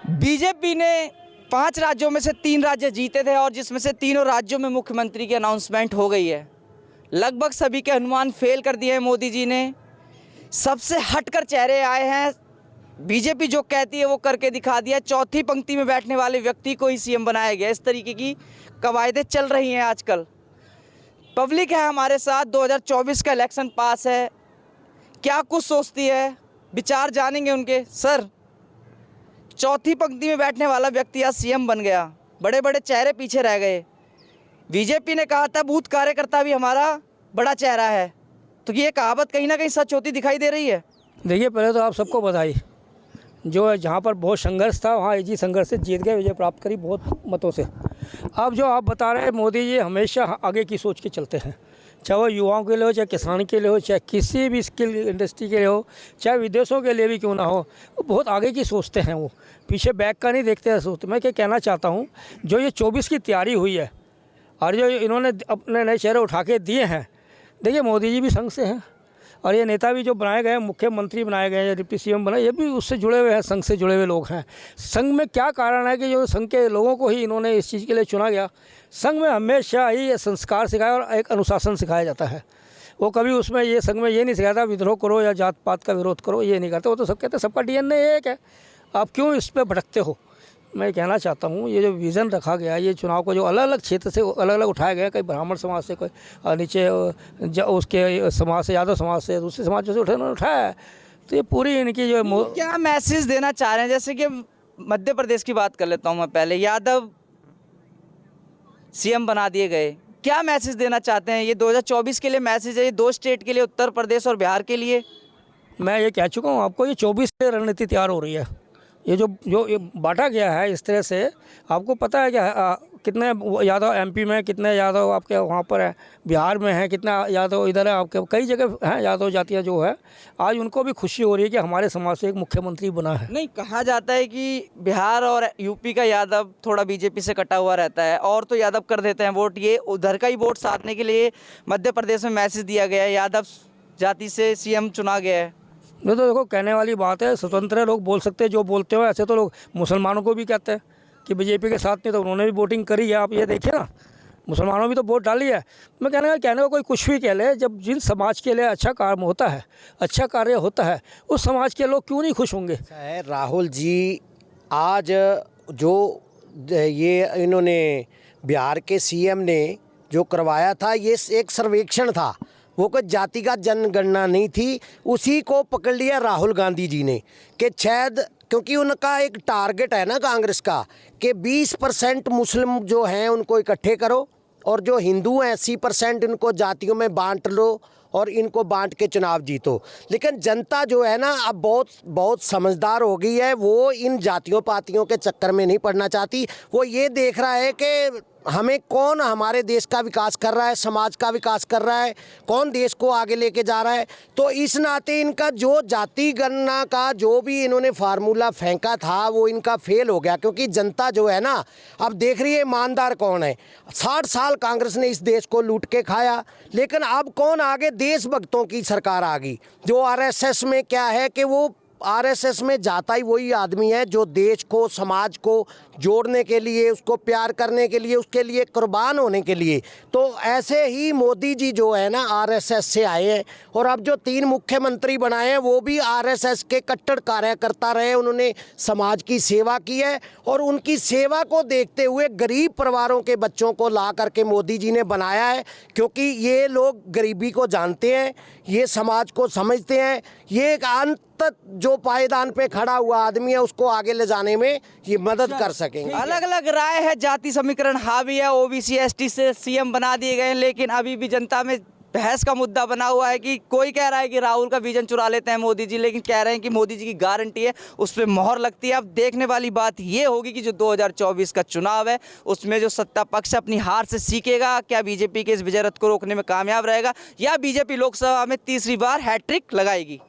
BJP ने 5 राज्यों में से 3 राज्य जीते थे और जिसमें से तीनों राज्यों में मुख्यमंत्री की अनाउंसमेंट हो गई है। लगभग सभी के अनुमान फेल कर दिए हैं मोदी जी ने। सबसे हटकर चेहरे आए हैं। बीजेपी जो कहती है वो करके दिखा दिया। चौथी पंक्ति में बैठने वाले व्यक्ति को ही सीएम बनाया गया। इस तरीके की कवायदें चल रही हैं आजकल। पब्लिक है हमारे साथ। 2024 का इलेक्शन पास है। क्या कुछ सोचती है, विचार जानेंगे उनके। सर, चौथी पंक्ति में बैठने वाला व्यक्ति आज सीएम बन गया। बड़े बड़े चेहरे पीछे रह गए। बीजेपी ने कहा था बूथ कार्यकर्ता भी हमारा बड़ा चेहरा है, तो ये कहावत कहीं ना कहीं सच होती दिखाई दे रही है। देखिए, पहले तो आप सबको बधाई। जो है जहाँ पर बहुत संघर्ष था वहाँ इसी संघर्ष से जीत गए, विजय प्राप्त करी बहुत मतों से। अब जो आप बता रहे हैं, मोदी जी हमेशा आगे की सोच के चलते हैं, चाहे वो युवाओं के लिए हो, चाहे किसान के लिए हो, चाहे किसी भी स्किल इंडस्ट्री के लिए हो, चाहे विदेशों के लिए भी क्यों ना हो, वो बहुत आगे की सोचते हैं। वो पीछे बैक का नहीं देखते हैं सोचते। मैं क्या कहना चाहता हूँ, जो ये 24 की तैयारी हुई है और जो इन्होंने अपने नए चेहरे उठा के दिए हैं, देखिए मोदी जी भी संघ से हैं और ये नेता भी जो बनाए गए हैं, मुख्यमंत्री बनाए गए हैं, डिप्टी सीएम बनाए, ये भी उससे जुड़े हुए हैं, संघ से जुड़े हुए लोग हैं। संघ में क्या कारण है कि जो संघ के लोगों को ही इन्होंने इस चीज़ के लिए चुना गया। संघ में हमेशा ही संस्कार सिखाया और एक अनुशासन सिखाया जाता है। वो कभी उसमें ये संघ में ये नहीं सिखाता विद्रोह करो या जात पात का विरोध करो, ये नहीं करते। वो तो सब कहते हैं सबका डीएनए एक है, आप क्यों इस पर भटकते हो। मैं कहना चाहता हूँ, ये जो विज़न रखा गया, ये चुनाव को जो अलग अलग क्षेत्र से अलग अलग उठाया गया, कई ब्राह्मण समाज से, कोई नीचे उसके समाज से, यादव समाज से, दूसरे समाज से उन्होंने उठाया है, तो ये पूरी इनकी जो क्या मैसेज देना चाह रहे हैं। जैसे कि मध्य प्रदेश की बात कर लेता हूँ मैं पहले। यादव सीएम बना दिए गए, क्या मैसेज देना चाहते हैं। ये 2024 के लिए मैसेज है, ये 2 स्टेट के लिए, उत्तर प्रदेश और बिहार के लिए। मैं ये कह चुका हूँ आपको, ये 24 से रणनीति तैयार हो रही है। ये जो ये बांटा गया है इस तरह से, आपको पता है क्या कितने यादव एमपी में, कितने यादव आपके वहाँ पर है, बिहार में है, कितना यादव इधर है, आपके कई जगह हैं यादव जातियाँ जो है। आज उनको भी खुशी हो रही है कि हमारे समाज से एक मुख्यमंत्री बना है। नहीं, कहा जाता है कि बिहार और यूपी का यादव थोड़ा बीजेपी से कटा हुआ रहता है और तो यादव कर देते हैं वोट। ये उधर का ही वोट साधने के लिए मध्य प्रदेश में मैसेज दिया गया है, यादव जाति से सीएम चुना गया है। ये तो देखो कहने वाली बात है, स्वतंत्र है, लोग बोल सकते हैं जो बोलते हो। ऐसे तो लोग मुसलमानों को भी कहते हैं कि बीजेपी के साथ नहीं, तो उन्होंने भी वोटिंग करी है। आप ये देखिए ना, मुसलमानों भी तो वोट डाली है। मैं कहने को कोई कुछ भी कह ले, जब जिन समाज के लिए अच्छा काम होता है, अच्छा कार्य होता है, उस समाज के लोग क्यों नहीं खुश होंगे। राहुल जी, आज जो ये इन्होंने बिहार के सीएम ने जो करवाया था, ये एक सर्वेक्षण था, वो कोई जातिगत जनगणना नहीं थी। उसी को पकड़ लिया राहुल गांधी जी ने कि शायद, क्योंकि उनका एक टारगेट है ना कांग्रेस का कि 20% मुस्लिम जो हैं उनको इकट्ठे करो और जो हिंदू हैं 80% इनको जातियों में बांट लो और इनको बांट के चुनाव जीतो। लेकिन जनता जो है ना अब बहुत समझदार हो गई है। वो इन जातियों पातियों के चक्कर में नहीं पड़ना चाहती। वो ये देख रहा है कि हमें कौन हमारे देश का विकास कर रहा है, समाज का विकास कर रहा है, कौन देश को आगे लेके जा रहा है। तो इस नाते इनका जो जाति गणना का जो भी इन्होंने फार्मूला फेंका था वो इनका फेल हो गया। क्योंकि जनता जो है ना अब देख रही है ईमानदार कौन है। 60 साल कांग्रेस ने इस देश को लूट के खाया, लेकिन अब कौन आगे, देशभक्तों की सरकार आ गई। जो आरएसएस में क्या है कि वो आरएसएस में जाता ही वही आदमी है जो देश को, समाज को जोड़ने के लिए, उसको प्यार करने के लिए, उसके लिए कुर्बान होने के लिए। तो ऐसे ही मोदी जी जो है ना आरएसएस से आए हैं और अब जो 3 मुख्यमंत्री बनाए हैं वो भी आरएसएस के कट्टर कार्यकर्ता रहे। उन्होंने समाज की सेवा की है और उनकी सेवा को देखते हुए गरीब परिवारों के बच्चों को ला करके मोदी जी ने बनाया है। क्योंकि ये लोग गरीबी को जानते हैं, ये समाज को समझते हैं। ये एक अंत जो पायदान पे खड़ा हुआ आदमी है उसको आगे ले जाने में ये मदद कर सकेंगे। अलग अलग राय है, जाति समीकरण हावी है, ओबीसी एसटी से सीएम बना दिए गए, लेकिन अभी भी जनता में बहस का मुद्दा बना हुआ है कि कोई कह रहा है कि राहुल का विजन चुरा लेते हैं मोदी जी, लेकिन कह रहे हैं कि मोदी जी की गारंटी है, उस पर मोहर लगती है। अब देखने वाली बात ये होगी कि जो 2024 का चुनाव है उसमें जो सत्ता पक्ष अपनी हार से सीखेगा, क्या बीजेपी के इस विजय रथ को रोकने में कामयाब रहेगा या बीजेपी लोकसभा में तीसरी बार हैट्रिक लगाएगी।